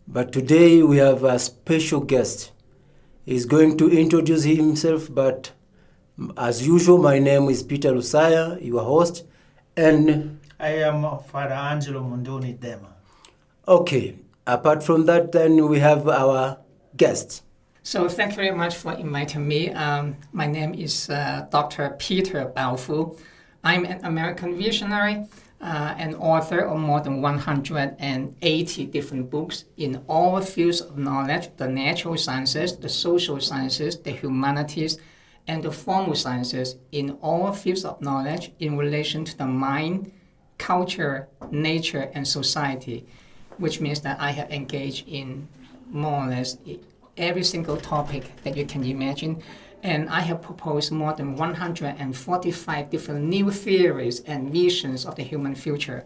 But today we have a special guest. He's going to introduce himself, but as usual, my name is Peter Lusaya, your host, and I am Father Angelo Munduni Dema. Okay, apart from that, then we have our guest. So thank you very much for inviting me. My name is Dr. Peter Baofu. I'm an American visionary, an author of more than 180 different books in all fields of knowledge, the natural sciences, the social sciences, the humanities, and the formal sciences in all fields of knowledge in relation to the mind, culture, nature, and society, which means that I have engaged in more or less every single topic that you can imagine. And I have proposed more than 145 different new theories and visions of the human future,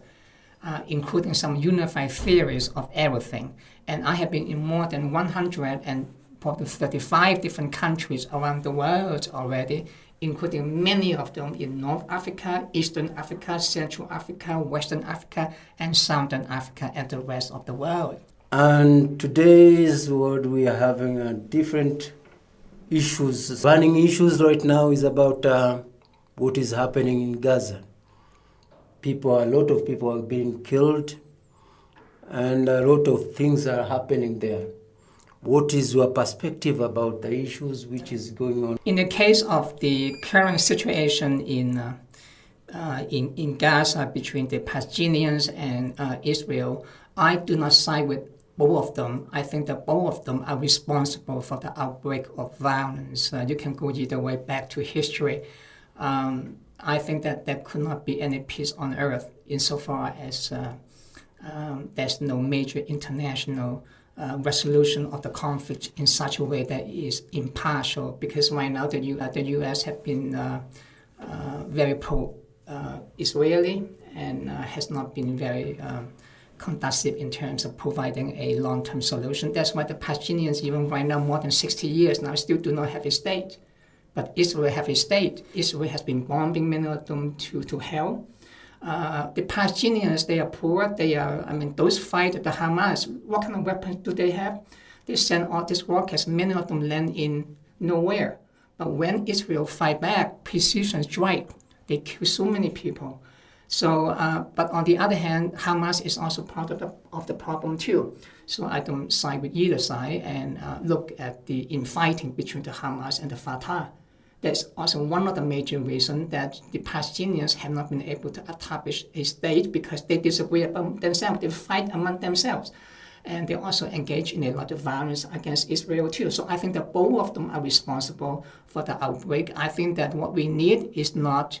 including some unified theories of everything. And I have been in more than 135 different countries around the world already, including many of them in North Africa, Eastern Africa, Central Africa, Western Africa, and Southern Africa, and the rest of the world. And today's world, we are having different issues. Burning issues right now is about what is happening in Gaza. A lot of people are being killed, and a lot of things are happening there. What is your perspective about the issues which is going on? In the case of the current situation in Gaza between the Palestinians and Israel, I do not side with both of them. I think that both of them are responsible for the outbreak of violence. You can go either way back to history. I think that there could not be any peace on earth insofar as there's no major international resolution of the conflict in such a way that is impartial. Because right now the U.S. have been very pro-Israeli and has not been very conducive in terms of providing a long-term solution. That's why the Palestinians, even right now, more than 60 years now, still do not have a state. But Israel have a state. Israel has been bombing many of them to hell. The Palestinians, they are poor. Those fight the Hamas. What kind of weapons do they have? They send all these rockets. Many of them land in nowhere. But when Israel fight back, precision strike, they kill so many people. So, but on the other hand, Hamas is also part of the problem too. So I don't side with either side and look at the infighting between the Hamas and the Fatah. That's also one of the major reasons that the Palestinians have not been able to establish a state because they disagree among themselves. They fight among themselves. And they also engage in a lot of violence against Israel too. So I think that both of them are responsible for the outbreak. I think that what we need is not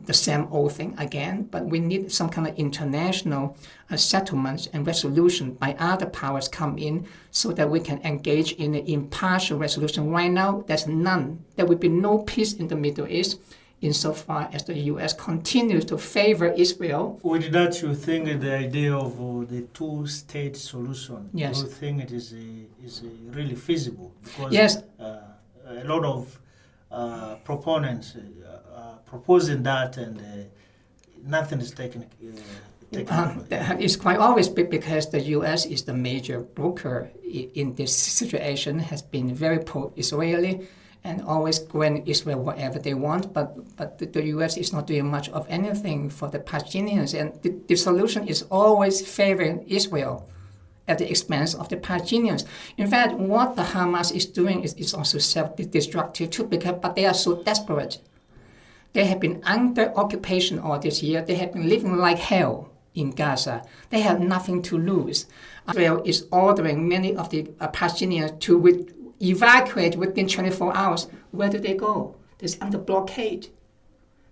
the same old thing again, but we need some kind of international settlements and resolution by other powers come in so that we can engage in an impartial resolution. Right now, there's none. There will be no peace in the Middle East insofar as the U.S. continues to favor Israel. With that, you think the idea of the two-state solution, yes. You think it is really feasible? Because yes. A lot of proponents proposing that, and nothing is taken. It's quite obvious because the U.S. is the major broker in this situation, has been very pro-Israeli and always grant Israel whatever they want, but the U.S. is not doing much of anything for the Palestinians, and the solution is always favoring Israel at the expense of the Palestinians. In fact, what the Hamas is doing is also self-destructive too, but they are so desperate. They have been under occupation all this year. They have been living like hell in Gaza. They have nothing to lose. Israel is ordering many of the Palestinians to evacuate within 24 hours. Where do they go? They're under blockade.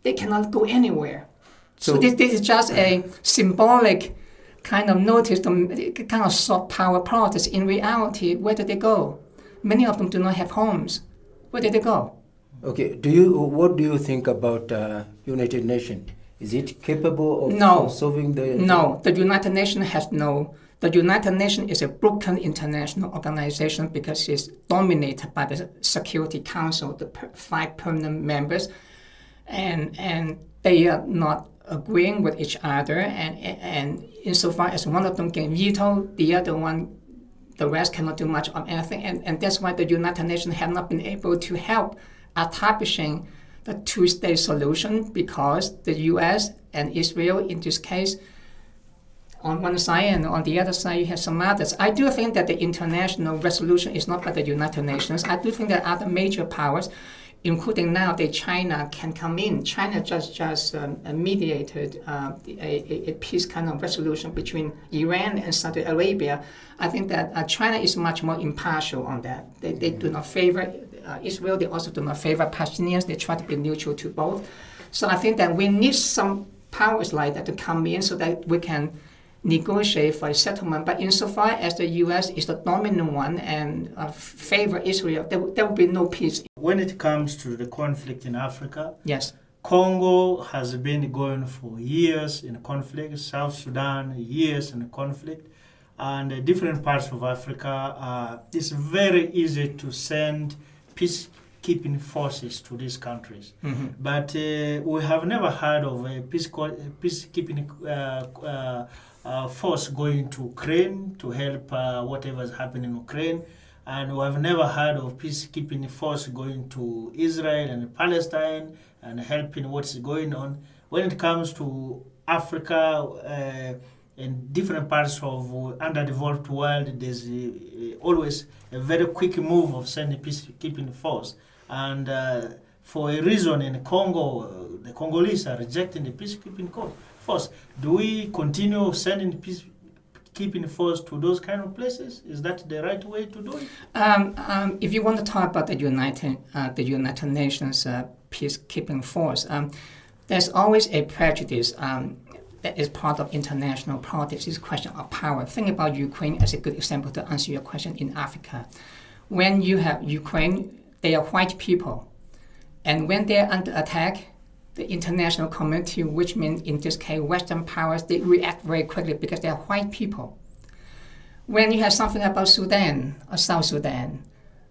They cannot go anywhere. So this is just a symbolic kind of notice, kind of soft power protest. In reality, where do they go? Many of them do not have homes. Where do they go? Okay, what do you think about United Nations? Is it capable of solving the... No, the United Nations has no... The United Nations is a broken international organization because it's dominated by the Security Council, the 5 permanent members, and they are not agreeing with each other, and insofar as one of them can veto, the other one the rest cannot do much of anything. And that's why the United Nations have not been able to help establishing the two-state solution, because the U.S. and Israel, in this case, on one side, and on the other side you have some others. I do think that the international resolution is not by the United Nations. I do think that other major powers, including now that China, can come in. China just mediated a peace kind of resolution between Iran and Saudi Arabia. I think that China is much more impartial on that. They do not favor Israel. They also do not favor Palestinians. They try to be neutral to both. So I think that we need some powers like that to come in so that we can negotiate for a settlement. But insofar as the U.S. is the dominant one and favor Israel, there will be no peace. When it comes to the conflict in Africa, yes, Congo has been going for years in conflict, South Sudan, years in conflict, and different parts of Africa. It's very easy to send peacekeeping forces to these countries. Mm-hmm. But we have never heard of a peacekeeping force going to Ukraine to help whatever is happening in Ukraine. And we have never heard of peacekeeping force going to Israel and Palestine and helping what's going on. When it comes to Africa and different parts of underdeveloped world, there's always a very quick move of sending peacekeeping force. And for a reason in Congo, the Congolese are rejecting the peacekeeping force. Do we continue sending peacekeeping force to those kind of places? Is that the right way to do it? If you want to talk about the United Nations peacekeeping force, there's always a prejudice that is part of international politics. It's a question of power. Think about Ukraine as a good example to answer your question in Africa. When you have Ukraine, they are white people. And when they're under attack, the international community, which means in this case Western powers, they react very quickly because they are white people. When you have something about Sudan or South Sudan,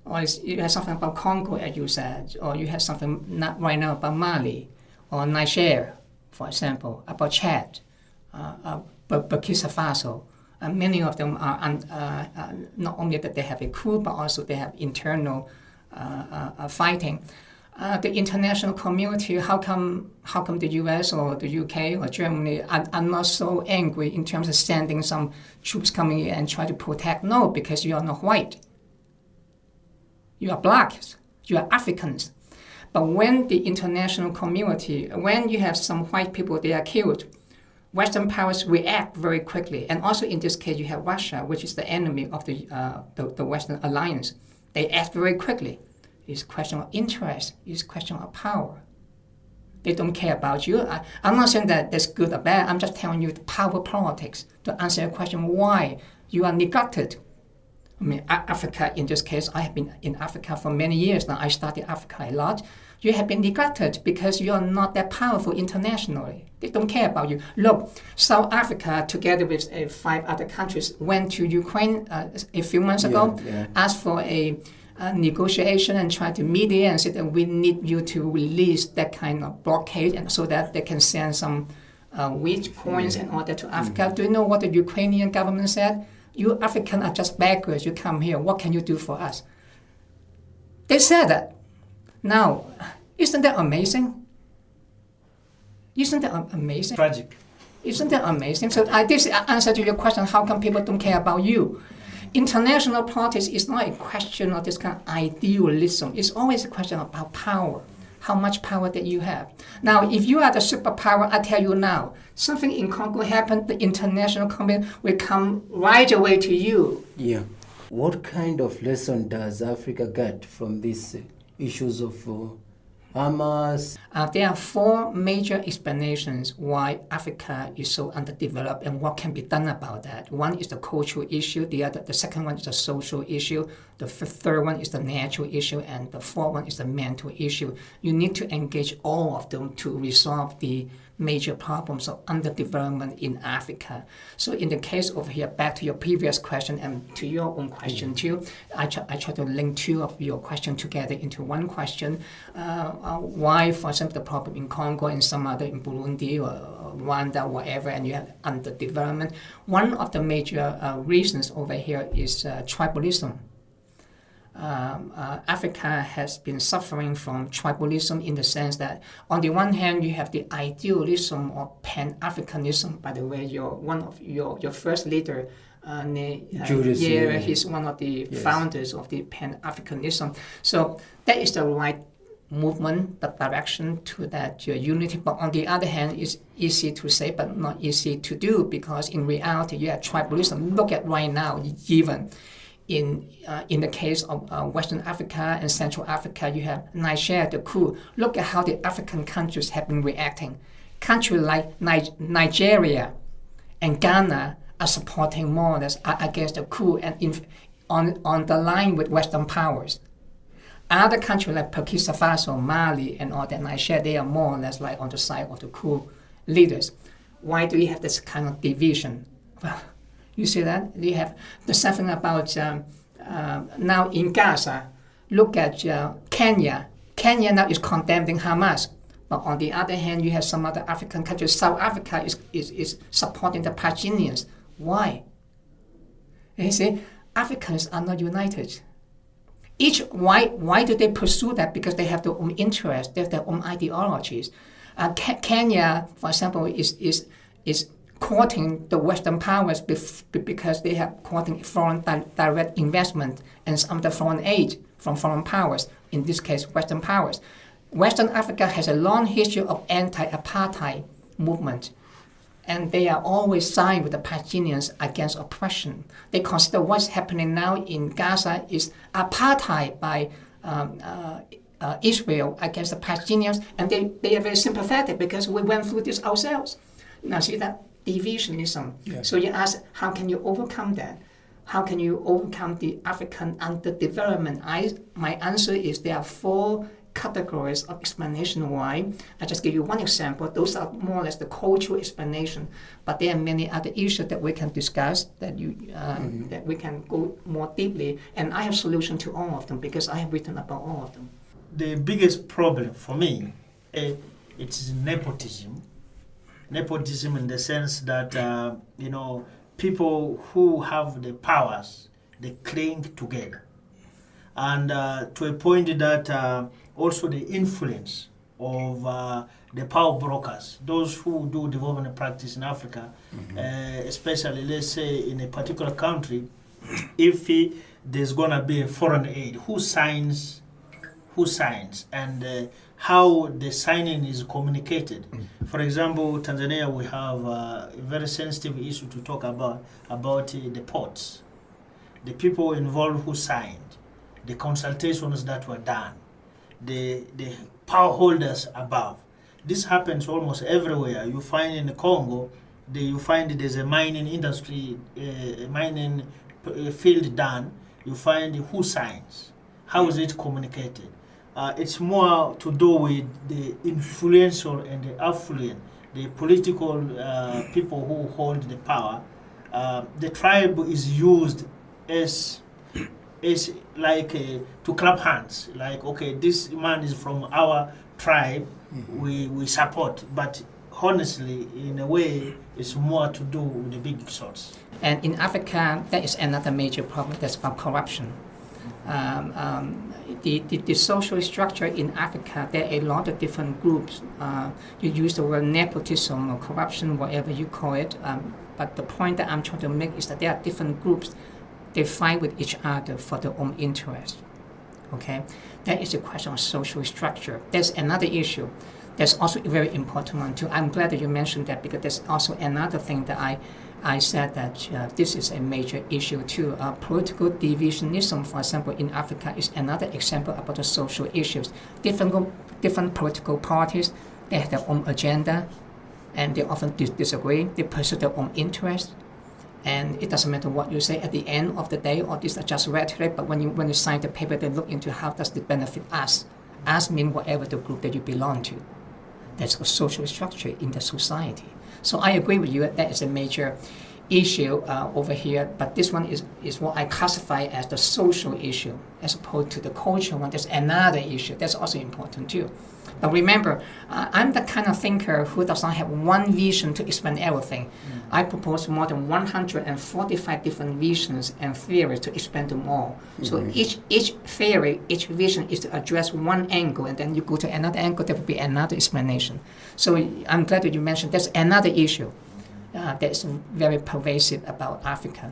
or you have something about Congo, as you said, or you have something right now about Mali or Niger, for example, about Chad, Burkina Faso, many of them are not only that they have a coup, but also they have internal fighting. The international community, how come the U.S. or the UK or Germany are not so angry in terms of sending some troops coming in and try to protect? No, because you are not white. You are black. You are Africans. But when the international community, when you have some white people, they are killed, Western powers react very quickly. And also in this case, you have Russia, which is the enemy of the Western alliance. They act very quickly. It's a question of interest. It's a question of power. They don't care about you. I'm not saying that that's good or bad. I'm just telling you the power politics to answer your question why you are neglected. I mean, Africa, in this case, I have been in Africa for many years now. I studied Africa a lot. You have been neglected because you are not that powerful internationally. They don't care about you. Look, South Africa, together with 5 other countries, went to Ukraine a few months ago, asked for a negotiation and tried to mediate and said that we need you to release that kind of blockade and so that they can send some wheat coins and all that to Africa. Mm-hmm. Do you know what the Ukrainian government said? You Africans are just beggars. You come here. What can you do for us? They said that. Now, isn't that amazing? Isn't that amazing? Tragic. Isn't that amazing? So this answer to your question, how come people don't care about you? International politics is not a question of this kind of idealism. It's always a question about power, how much power that you have. Now, if you are the superpower, I tell you now, something in Congo happened, the international community will come right away to you. Yeah. What kind of lesson does Africa get from these issues of Hamas? There are 4 major explanations why Africa is so underdeveloped and what can be done about that. One is the cultural issue, the second one is the social issue, the third one is the natural issue, and the fourth one is the mental issue. You need to engage all of them to resolve the major problems of underdevelopment in Africa. So in the case over here, back to your previous question and to your own question too, I try to link 2 of your questions together into one question. Why, for example, the problem in Congo and some other in Burundi or Rwanda, whatever, and you have underdevelopment. One of the major reasons over here is tribalism. Africa has been suffering from tribalism in the sense that, on the one hand, you have the idealism of Pan-Africanism. By the way, your first leader, Julius, he's one of the founders of the Pan-Africanism. So that is the right movement, the direction to that unity. But on the other hand, it's easy to say, but not easy to do, because in reality, you have tribalism. Look at right now, even in the case of Western Africa and Central Africa, you have Niger, the coup. Look at how the African countries have been reacting. Countries like Nigeria and Ghana are supporting more or less against the coup and on the line with Western powers. Other countries like Burkina Faso, Mali, and all that, Niger, they are more or less like on the side of the coup leaders. Why do you have this kind of division? Well, you see that? You have there's something about now in Gaza. Look at Kenya. Kenya now is condemning Hamas. But on the other hand, you have some other African countries. South Africa is supporting the Palestinians. Why? You see, Africans are not united. Why do they pursue that? Because they have their own interests, they have their own ideologies. Kenya, for example, is courting the Western powers because they have courting foreign direct investment and some of the foreign aid from foreign powers, in this case, Western powers. Western Africa has a long history of anti-apartheid movement, and they are always siding with the Palestinians against oppression. They consider what's happening now in Gaza is apartheid by Israel against the Palestinians, and they are very sympathetic because we went through this ourselves. Now see that divisionism. Yeah. So you ask, how can you overcome that? How can you overcome the African underdevelopment? My answer is there are 4 categories of explanation why. I just give you one example. Those are more or less the cultural explanation, but there are many other issues that we can discuss, that that we can go more deeply, and I have solution to all of them because I have written about all of them. The biggest problem for me, it is nepotism. Nepotism in the sense that people who have the powers, they cling together, and to a point that also the influence of the power brokers, those who do development practice in Africa, especially let's say in a particular country, if there's gonna be a foreign aid, who signs, and how the signing is communicated. For example, Tanzania, we have a very sensitive issue to talk about the ports, the people involved who signed, the consultations that were done, the power holders above. This happens almost everywhere. You find in the Congo, you find there's a mining industry, mining field done. You find who signs, how is it communicated. It's more to do with the influential and the affluent, the political people who hold the power. The tribe is used as like to clap hands, like, okay, this man is from our tribe, we support, but honestly, in a way, it's more to do with the big source. And in Africa, that is another major problem, that's about corruption. The social structure in Africa, there are a lot of different groups. You use the word nepotism or corruption, whatever you call it, but the point that I'm trying to make is that there are different groups. They fight with each other for their own interest. Okay, that is a question of social structure. There's another issue. There's also a very important one too. I'm glad that you mentioned that because there's also another thing that I said that this is a major issue too. Political divisionism, for example, in Africa is another example about the social issues. Different political parties, they have their own agenda, and they often disagree. They pursue their own interests. And it doesn't matter what you say at the end of the day, or these are just rhetoric, but when you sign the paper, they look into how does it benefit us. Us mean whatever the group that you belong to. That's a social structure in the society. So I agree with you that is a major issue over here, but this one is what I classify as the social issue as opposed to the cultural one. There's another issue that's also important too. But remember, I'm the kind of thinker who does not have one vision to explain everything. I propose more than 145 different visions and theories to explain them all. So each theory, each vision is to address one angle, and then you go to another angle, there will be another explanation. So I'm glad that you mentioned there's another issue that's very pervasive about Africa.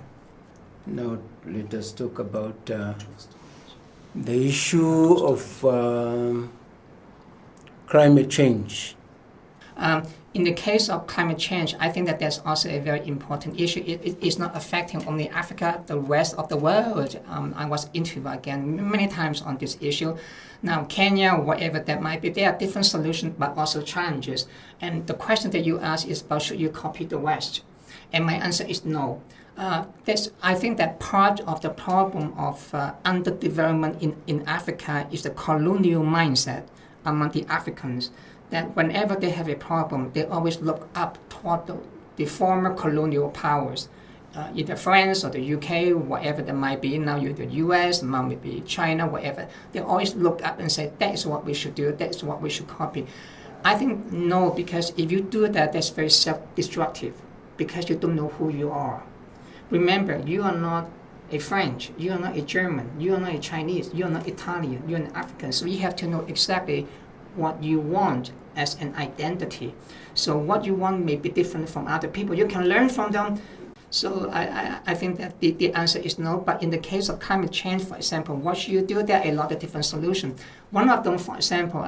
Now let us talk about the issue of climate change. In the case of climate change, I think that that's also a very important issue. It is not affecting only Africa, the rest of the world. I was interviewed again many times on this issue. Now, Kenya, whatever that might be, there are different solutions but also challenges. And the question that you asked is about should you copy the West? And my answer is no. I think that part of the problem of underdevelopment in Africa is the colonial mindset among the Africans, that whenever they have a problem, they always look up toward the former colonial powers, either France or the UK, whatever that might be. Now you're the US, now maybe China, whatever. They always look up and say, that is what we should do, that is what we should copy. I think no, because if you do that, that's very self-destructive, because you don't know who you are. Remember, you are not a French, you are not a German, you are not a Chinese, you are not Italian, you're an African. So you have to know exactly what you want as an identity. So what you want may be different from other people. You can learn from them. So I think that the answer is no. But in the case of climate change, for example, what should you do? There are a lot of different solutions. One of them, for example,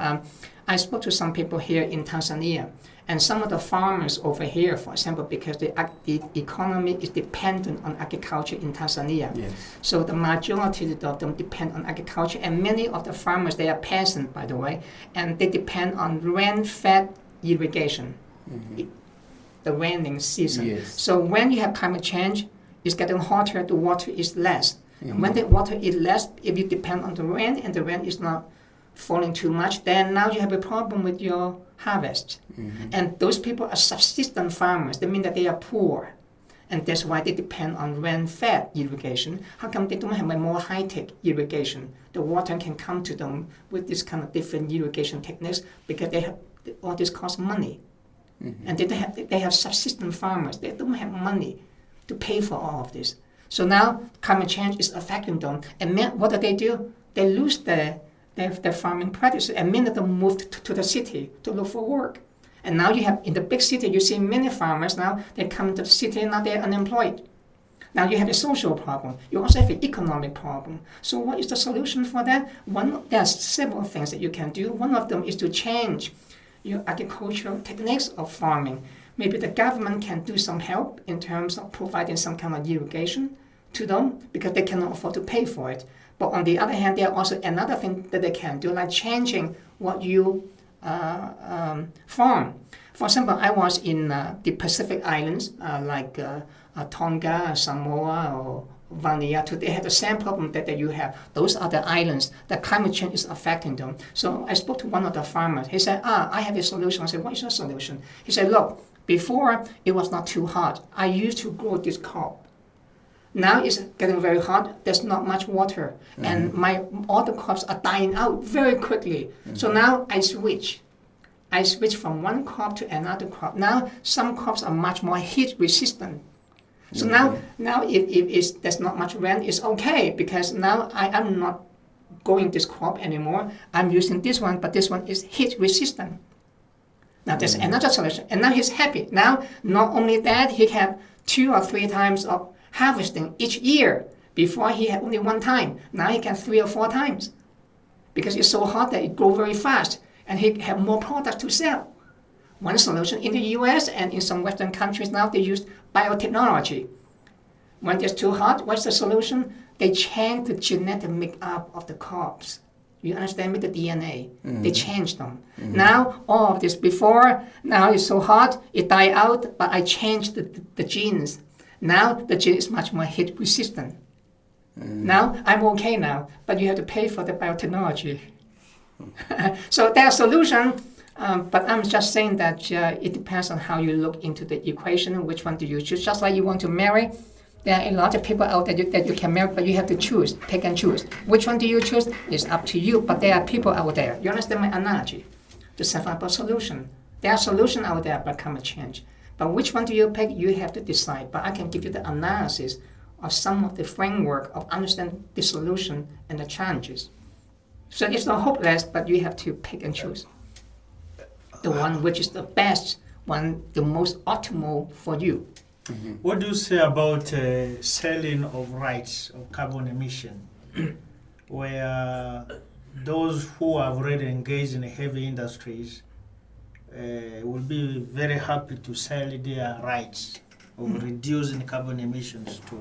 I spoke to some people here in Tanzania, and some of the farmers over here, for example, because the economy is dependent on agriculture in Tanzania. Yes. So the majority of them depend on agriculture, and many of the farmers, they are peasants, by the way, and they depend on rain-fed irrigation, the raining season. Yes. So when you have climate change, it's getting hotter, the water is less. And when the water is less, if you depend on the rain and the rain is not falling too much, then now you have a problem with your harvest. And those people are subsistence farmers. That means that they are poor. And that's why they depend on rain-fed irrigation. How come they don't have a more high-tech irrigation? The water can come to them with this kind of different irrigation techniques because they have all this costs money. And they have subsistence farmers. They don't have money to pay for all of this. So now climate change is affecting them. And what do? They lose their farming practices, and many of them moved to the city to look for work. And now you have, in the big city, you see many farmers now, they come to the city, now they're unemployed. Now you have a social problem. You also have an economic problem. So what is the solution for that? There are several things that you can do. One of them is to change your agricultural techniques of farming. Maybe the government can do some help in terms of providing some kind of irrigation to them because they cannot afford to pay for it. But on the other hand, there are also another thing that they can do, like changing what you farm. For example, I was in the Pacific Islands, like Tonga, Samoa, or Vanuatu. They have the same problem that you have. Those are the islands that climate change is affecting them. So I spoke to one of the farmers. He said, I have a solution. I said, what is your solution? He said, look, before it was not too hot. I used to grow this crop. Now it's getting very hot. There's not much water, and all the crops are dying out very quickly. So now I switch from one crop to another crop. Now some crops are much more heat resistant. So now if there's not much rain, it's okay because now I'm not growing this crop anymore. I'm using this one, but this one is heat resistant. Now there's another solution, and now he's happy. Now not only that, he have 2 or 3 times of harvesting each year. Before he had only 1 time. Now he can 3 or 4 times because it's so hot that it grows very fast and he have more products to sell. One solution in the US and in some Western countries now, they use biotechnology. When it's too hot, what's the solution? They change the genetic makeup of the crops. You understand me? The DNA. They change them. Now all of this before, now it's so hot, it died out, but I changed the genes. Now the gene is much more heat resistant. Now I'm okay now, but you have to pay for the biotechnology. So there are solutions. But I'm just saying that it depends on how you look into the equation, which one do you choose. Just like you want to marry, there are a lot of people out there that you can marry, but you have to choose, pick and choose. Which one do you choose? It's up to you, but there are people out there. You understand my analogy? To set up a solution. There are solutions out there about climate change. But which one do you pick? You have to decide. But I can give you the analysis of some of the framework of understanding the solution and the challenges. So it's not hopeless, but you have to pick and choose. The one which is the best one, the most optimal for you. Mm-hmm. What do you say about selling of rights of carbon emission, where those who have already engaged in heavy industries will be very happy to sell their rights of reducing carbon emissions to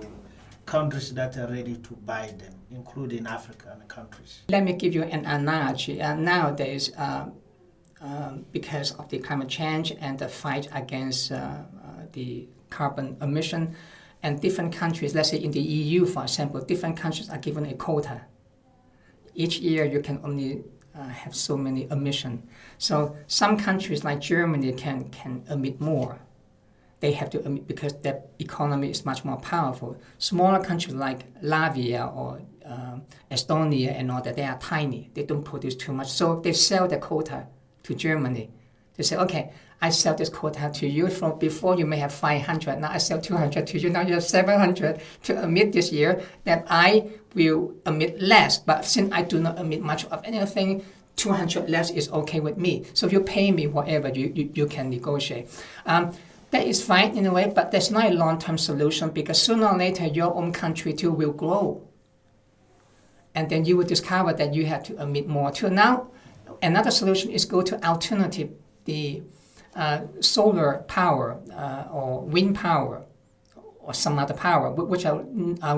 countries that are ready to buy them, including African countries? Let me give you an analogy. Nowadays, because of the climate change and the fight against the carbon emission, and different countries, let's say in the EU, for example, different countries are given a quota. Each year you can only have so many emissions. So some countries like Germany can emit more. They have to emit because their economy is much more powerful. Smaller countries like Latvia or Estonia and all that, they are tiny. They don't produce too much. So they sell the quota to Germany. They say, okay, I sell this quota to you. From before you may have 500, now I sell 200 to you. Now you have 700 to emit this year. That I will emit less. But since I do not emit much of anything, 200 less is okay with me. So if you pay me whatever, you can negotiate. That is fine in a way, but that's not a long-term solution because sooner or later your own country too will grow. And then you will discover that you have to emit more too. Now, another solution is go to alternative, the solar power or wind power or some other power, which are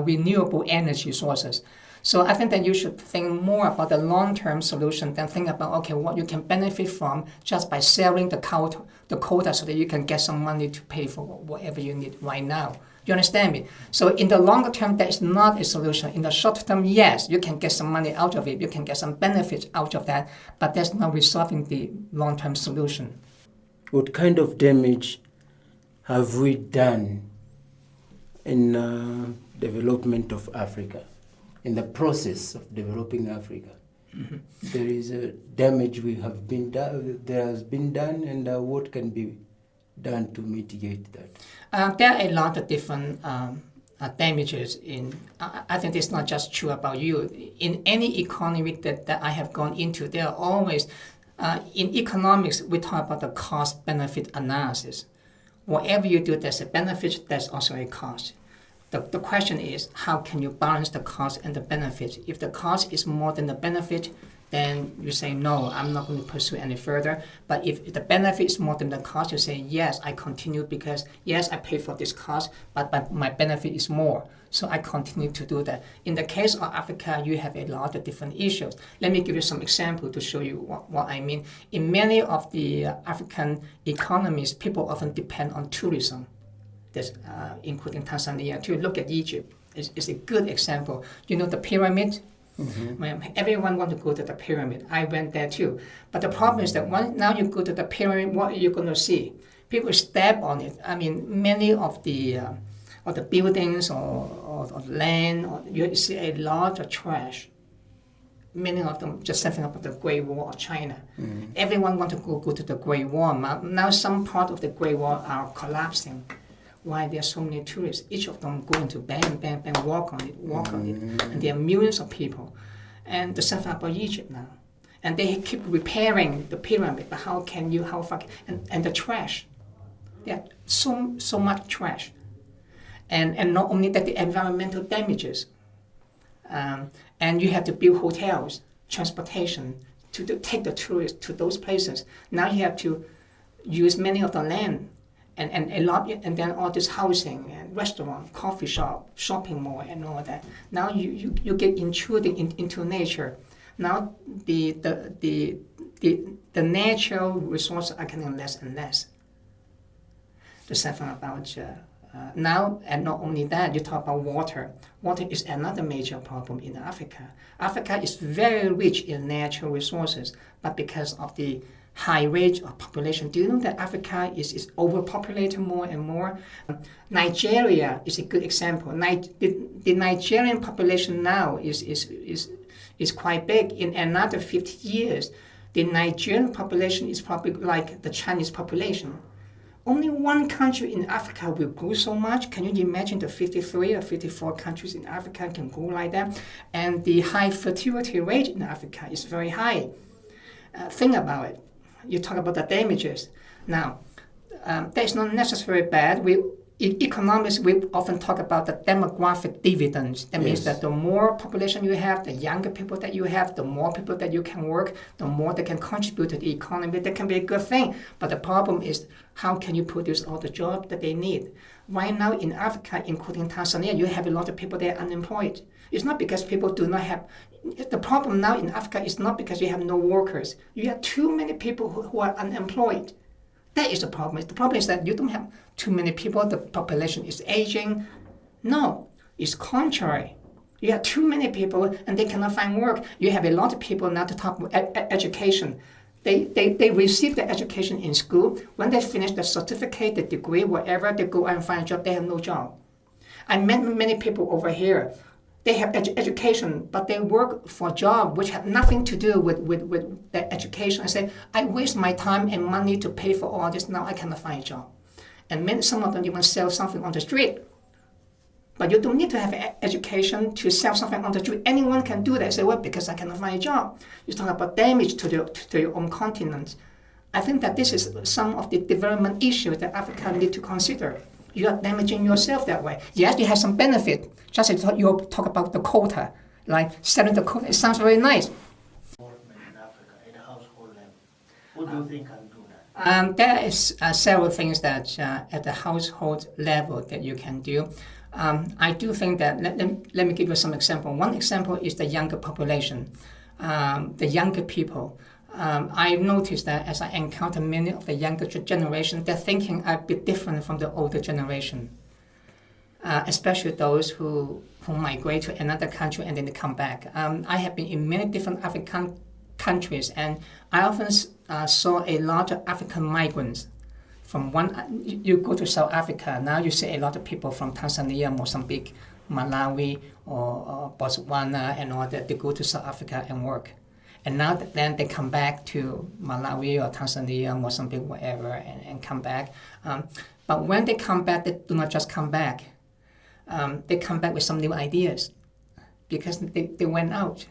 renewable energy sources. So I think that you should think more about the long-term solution than think about, okay, what you can benefit from just by selling the quota so that you can get some money to pay for whatever you need right now. You understand me? So in the longer term, that is not a solution. In the short term, yes, you can get some money out of it. You can get some benefits out of that, but that's not resolving the long-term solution. What kind of damage have we done in development of Africa, in the process of developing Africa? Mm-hmm. There is a damage there has been done, and what can be done to mitigate that? There are a lot of different damages I think it's not just true about you. In any economy that I have gone into, there are always, in economics, we talk about the cost-benefit analysis. Whatever you do, there's a benefit, there's also a cost. The question is, how can you balance the cost and the benefit? If the cost is more than the benefit, then you say, no, I'm not going to pursue any further. But if the benefit is more than the cost, you say, yes, I continue because, yes, I pay for this cost, but my benefit is more. So I continue to do that. In the case of Africa, you have a lot of different issues. Let me give you some examples to show you what I mean. In many of the African economies, people often depend on tourism. That's, including Tanzania too. Look at Egypt. It's a good example. You know the pyramid? Mm-hmm. Everyone wants to go to the pyramid. I went there too. But the problem is that now you go to the pyramid, what are you going to see? People step on it. I mean, many of the buildings or land, you see a lot of trash. Many of them just something about the Great Wall of China. Mm-hmm. Everyone wants to go to the Great Wall. Now some part of the Great Wall are collapsing. Why there are so many tourists? Each of them going to bang, bang, bang, walk on it, and there are millions of people. And the same thing about Egypt now. And they keep repairing the pyramid, but how far, and the trash. There are so much trash. And not only that, the environmental damages. And you have to build hotels, transportation, to take the tourists to those places. Now you have to use many of the land. And a lot, and then all this housing and restaurant, coffee shop, shopping mall, and all that. Now you get intruding into nature. Now the natural resources are getting less and less. The same thing about Now, and not only that, you talk about water. Water is another major problem in Africa. Africa is very rich in natural resources, but because of the high rate of population, do you know that Africa is overpopulated more and more? Nigeria is a good example. The Nigerian population now is quite big. In another 50 years, the Nigerian population is probably like the Chinese population. Only one country in Africa will grow so much. Can you imagine the 53 or 54 countries in Africa can grow like that? And the high fertility rate in Africa is very high. Think about it. You talk about the damages. Now, that is not necessarily bad. Economists, we often talk about the demographic dividends. That means that the more population you have, the younger people that you have, the more people that you can work, the more they can contribute to the economy. That can be a good thing. But the problem is, how can you produce all the jobs that they need? Right now in Africa, including Tanzania, you have a lot of people that are unemployed. It's not because people do not have... The problem now in Africa is not because you have no workers. You have too many people who are unemployed. That is the problem. The problem is that you don't have too many people, the population is aging. No, it's contrary. You have too many people and they cannot find work. You have a lot of people now to talk about education. They receive the education in school. When they finish the certificate, the degree, whatever, they go out and find a job, they have no job. I met many people over here. They have education, but they work for a job which had nothing to do with their education. I say, I waste my time and money to pay for all this, now I cannot find a job. And some of them even sell something on the street. But you don't need to have education to sell something on the street. Anyone can do that. I say, well, because I cannot find a job. You talk about damage to your own continent. I think that this is some of the development issues that Africa need to consider. You are damaging yourself that way. Yes, you have some benefit. Just as you talk about the quota, like selling the quota, it sounds very nice. In Africa, at the household level, what do you think can do that? There is several things that at the household level that you can do. I do think that, let me give you some example. One example is the younger population, the younger people. I noticed that as I encounter many of the younger generation, their thinking are a bit different from the older generation, especially those who migrate to another country and then they come back. I have been in many different African countries, and I often saw a lot of African migrants. From you go to South Africa, now you see a lot of people from Tanzania, Mozambique, Malawi, or Botswana, and all that. They go to South Africa and work. And now then they come back to Malawi or Tanzania, Mozambique, wherever, and come back. But when they come back, they do not just come back. They come back with some new ideas because they went out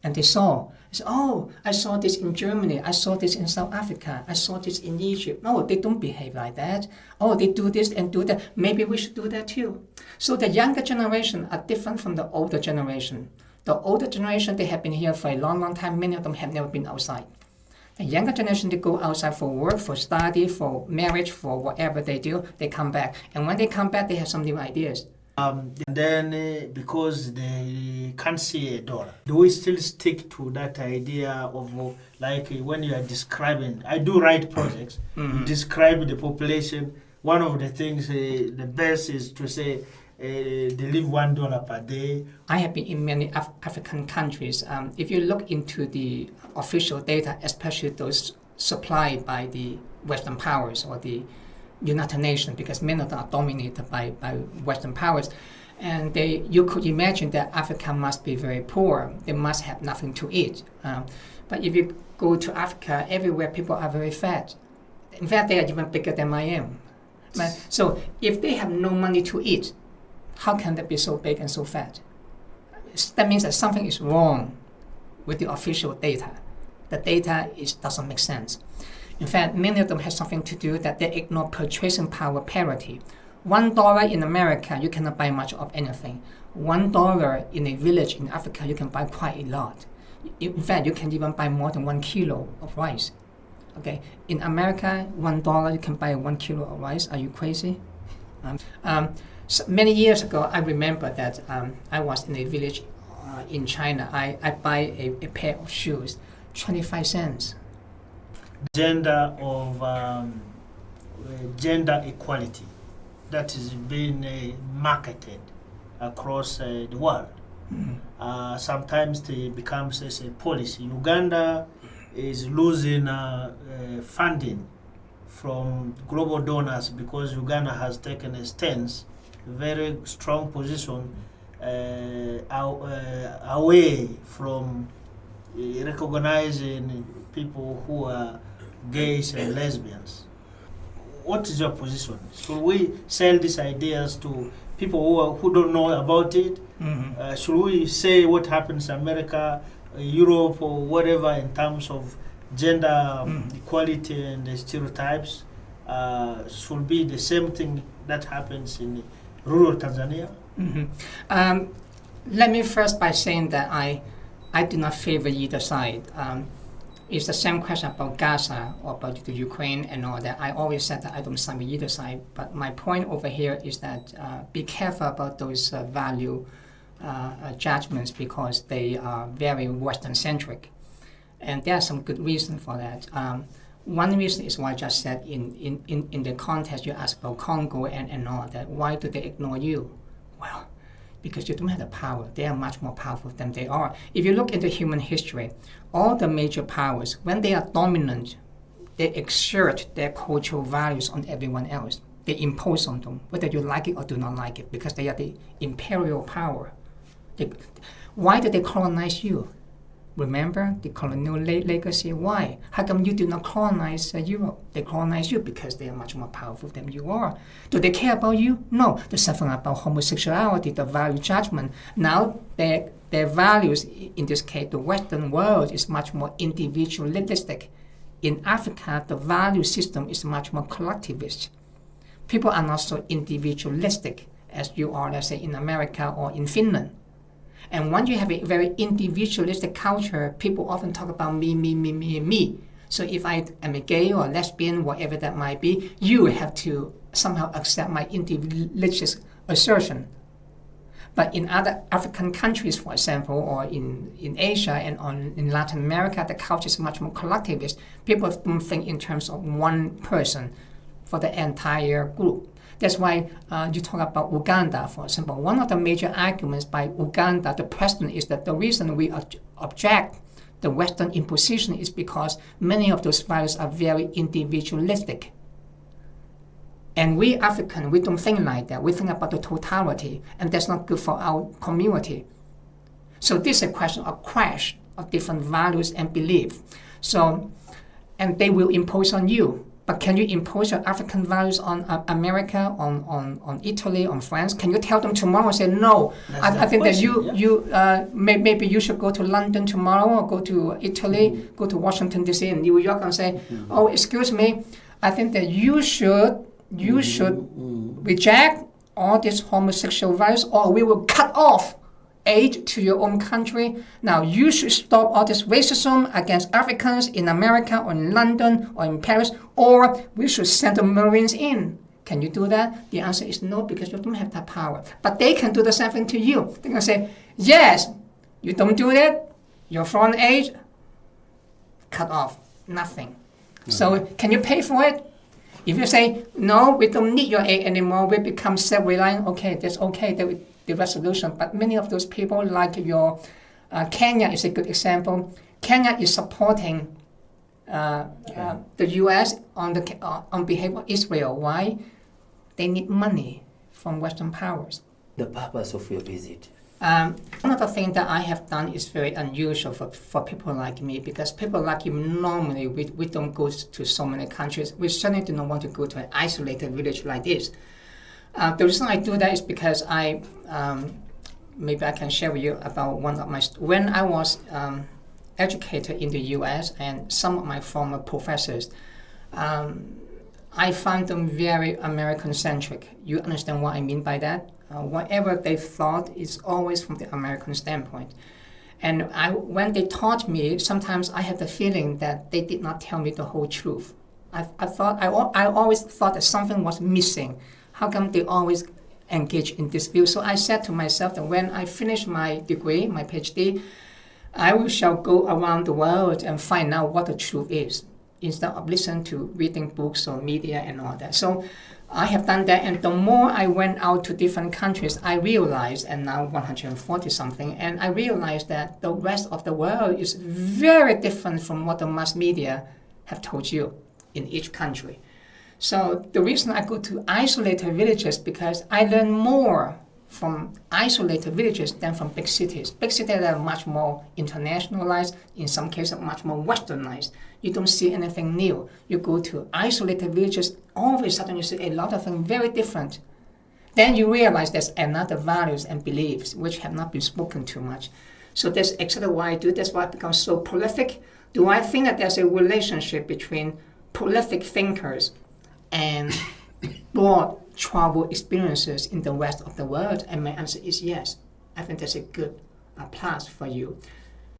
and they saw, oh, I saw this in Germany, I saw this in South Africa, I saw this in Egypt. No, they don't behave like that. Oh, they do this and do that. Maybe we should do that too. So the younger generation are different from the older generation. The older generation, they have been here for a long, long time. Many of them have never been outside. The younger generation, they go outside for work, for study, for marriage, for whatever they do, they come back. And when they come back, they have some new ideas. And then because they can't see a dollar, do we still stick to that idea of like when you are describing, I do write projects, you describe the population, one of the things, the best is to say, they live $1 per day. I have been in many African countries. If you look into the official data, especially those supplied by the Western powers or the United Nations, because many of them are dominated by Western powers, and you could imagine that Africa must be very poor. They must have nothing to eat. But if you go to Africa, everywhere people are very fat. In fact, they are even bigger than I am. So if they have no money to eat, how can they be so big and so fat? That means that something is wrong with the official data. The data doesn't make sense. In fact, many of them have something to do that they ignore purchasing power parity. $1 in America, you cannot buy much of anything. $1 in a village in Africa, you can buy quite a lot. In fact, you can even buy more than 1 kilo of rice. Okay, in America, $1 you can buy 1 kilo of rice. Are you crazy? So many years ago, I remember that I was in a village in China. I buy a pair of shoes, 25 cents. Gender equality. that is being marketed across the world. Sometimes it becomes as a policy. Uganda is losing funding from global donors because Uganda has taken a stance, a very strong position away from recognizing people who are gays and lesbians. What is your position? Should we sell these ideas to people who don't know about it? Should we say what happens in America, Europe, or whatever in terms of gender equality and the stereotypes should be the same thing that happens in rural Tanzania? Let me first by saying that I do not favor either side. It's the same question about Gaza or about the Ukraine and all that. I always said that I don't side with either side. But my point over here is that be careful about those value judgments because they are very Western-centric. And there are some good reasons for that. One reason is what I just said in the context you asked about Congo and all that. Why do they ignore you? Well, because you don't have the power. They are much more powerful than they are. If you look into human history, all the major powers, when they are dominant, they exert their cultural values on everyone else. They impose on them, whether you like it or do not like it, because they are the imperial power. Why did they colonize you? Remember the colonial legacy? Why? How come you did not colonize Europe? They colonized you because they are much more powerful than you are. Do they care about you? No. There's something about homosexuality, the value judgment. Now their values, in this case, the Western world is much more individualistic. In Africa, the value system is much more collectivist. People are not so individualistic as you are, let's say, in America or in Finland. And when you have a very individualistic culture, people often talk about me, me, me, me, and me. So if I am a gay or lesbian, whatever that might be, you have to somehow accept my individualist assertion. But in other African countries, for example, or in Asia and in Latin America, the culture is much more collectivist. People don't think in terms of one person for the entire group. That's why you talk about Uganda, for example. One of the major arguments by Uganda, the president, is that the reason we object the Western imposition is because many of those values are very individualistic. And we African, we don't think like that. We think about the totality, and that's not good for our community. So this is a question of clash of different values and beliefs. So, and they will impose on you. But can you impose your African values on America, on Italy, on France? Can you tell them tomorrow and say, no, I think question, that maybe you should go to London tomorrow or go to Italy, go to Washington, D.C. and New York and say, oh, excuse me, I think that you should reject all these homosexual values or we will cut off aid to your own country. Now you should stop all this racism against Africans in America or in London or in Paris, or we should send the Marines in. Can you do that? The answer is no, because you don't have that power. But they can do the same thing to you. They can say, yes, you don't do that, your foreign aid, cut off, nothing. So can you pay for it? If you say, no, we don't need your aid anymore, we become self-reliant, okay, that's okay, the resolution. But many of those people, like your Kenya is a good example. Kenya is supporting the U.S. on behalf of Israel. Why? They need money from Western powers. The purpose of your visit? One of the things that I have done is very unusual for people like me, because people like you normally, we don't go to so many countries. We certainly do not want to go to an isolated village like this. The reason I do that is because maybe I can share with you about one of my, when I was educated in the US and some of my former professors, I found them very American-centric. You understand what I mean by that? Whatever they thought is always from the American standpoint. And when they taught me, sometimes I had the feeling that they did not tell me the whole truth. I always thought that something was missing. How come they always engage in this view? So I said to myself that when I finish my degree, my PhD, I shall go around the world and find out what the truth is, instead of listening to reading books or media and all that. So I have done that, and the more I went out to different countries, I realized, and now 140 something, and I realized that the rest of the world is very different from what the mass media have told you in each country. So the reason I go to isolated villages, because I learn more from isolated villages than from big cities. Big cities are much more internationalized, in some cases much more westernized. You don't see anything new. You go to isolated villages, all of a sudden you see a lot of things very different. Then you realize there's another values and beliefs which have not been spoken too much. So that's exactly why I do. That's why I become so prolific. Do I think that there's a relationship between prolific thinkers and broad travel experiences in the rest of the world? And my answer is yes. I think that's a good plus for you.